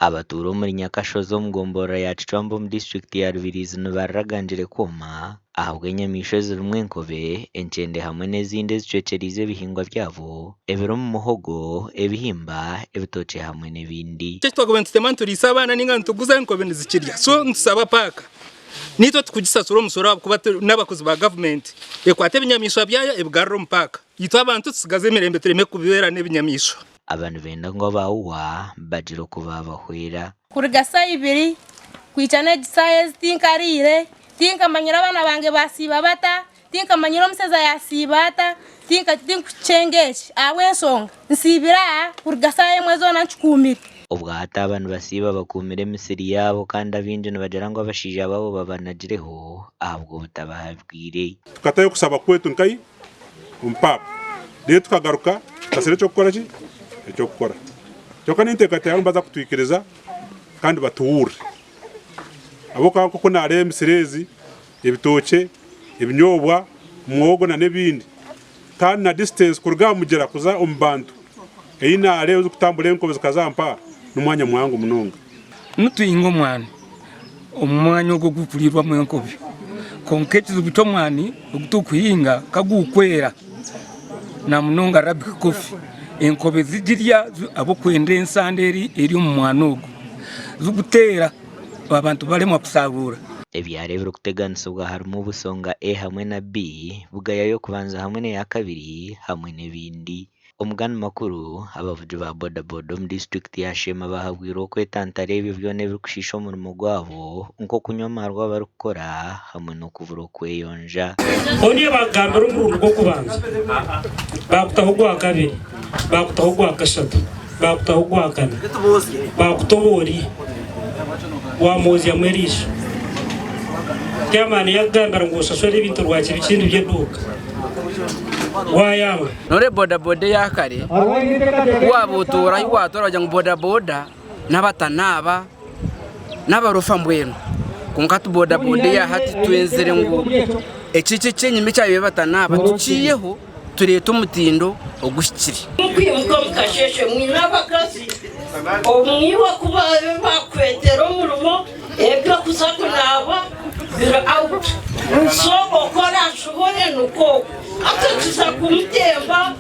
Abaturo muri Nyakashozo Mugombora ya Chicwambo mu district ya Rubirizi bararaganjire koma ahabwa inyamisho zirumwe nkobe encende hamwe n'izindi zicecerize ibihingwa byabo ebiro mu muhogo ebihimba ebitoke hamwe n'ibindi. Cyo twagomba turisabana n'ingano tuguza nkobe nizikirya so nsaba paka nito tukugisasura umusoro kuba n'abakozi ba government ekwate ibinyamisho byayo ebgarro mpaka yitwa abantu tusigaze mirembe tureme kubibera n'ibinyamisho. Abantu benda ngo bawuwa bajiro kuba bahwera kurigasa ibiri kwicana gisaye tinkarire tinkamanyira abana bange basiba bata tinkamanyira omuseza yasibata tinkucengeje awensonga nsibira kurigasa emwezo nanchukumira ubwata abantu basiba bakumira emisiri yabo kandi abinje nibagera ngo abashija babo babanagireho ahubwo butabahabwire tukatayo kusaba kwetu nkai umpapa rero tukagaruka kasere cyo gukora ki icyo gukora cyo kandi intekate yabo baza kutwikiriza kandi batuwure abo kuko nare emisirezi ebitoke ebinyobwa mwogo na nebindi kandi na distance kurugamugera kuza umbantu eyinare uzi kutambura enkobe zikazampa n'umwanya mwangu munonga nutuyingo mwana umwanya wo gukurirwa mu enkobe konketi zubito mwani ukutukuhinga kagukwera na munonga rabi kofi enkobe zigirya abo kwende ensanderi eri mu mwanogo zugutera abantu barimo kusabura ebyarebera kuteganisibwa harimo ubusonga hamwe na B bugayayo kubanza hamwe n'ya kabiri hamwe n'ibindi. Umugani makuru abavuji ba boda mu district ya Shema bahabwira ko etantare ibyo biri kushisha umurimo gwabo nko kunyomarwa bari gukora hamwe no kuvura kweyonja. Oni bagambira umuntu rwo kubanza bakutaho gwa kabiri bakutaho gwa kashatu bakutaho gwa kane bakutobori wa mozi ya mwerisha kyamani yagambira ngo shashore ibintu rwaki bikindi byeduka wayama nore boda yakare wabutura iwatora bajya ngo boda n'abatanaba n'abarofa mbweno kunkatu boda ya hati twenzere ngo ekice cyenyime cyabiye batanaba tuciyeho tureta umutindo ogushyikiri kwimuka mukasheshe mwinabakazi omwiwa kuba bakwetero murumo ebyo kusakunaba bira out so okora shobone nuko atatuza kumtemba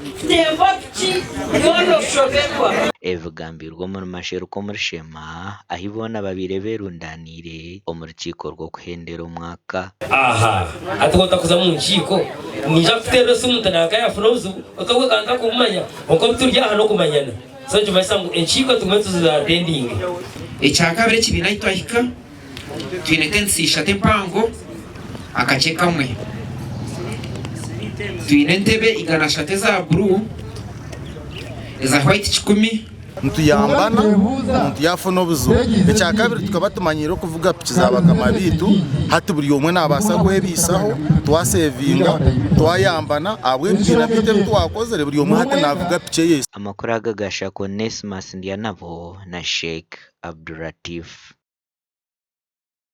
ki yono shoberwa evugambirwa mu masheru ko muri Shema ahibona babire berundanire omurukiko rwo kuhendera umwaka aha atukota kuza mu nkiko nija kutero sumutanaka ya frozu akabwe kanga kumanya uko turya hano kumanyana so cyo basangu nkiko tumetu za pending icyakabire kibina itwahika twinetensisha tempango akace kamwe twinentebe igana shate za blue za white 10 ntuyambana ntuyafuna obuzo icyakabiri tukaba tumanyira kuvuga pikizabaga mabitu hati buri umwe nabasa guhebisaho twasevinga twayambana abwe bina bite twakozere buri umwe hati navuga pice yese amakuru agagasha ko Nesmas Ndianabo na Sheikh Abduratif.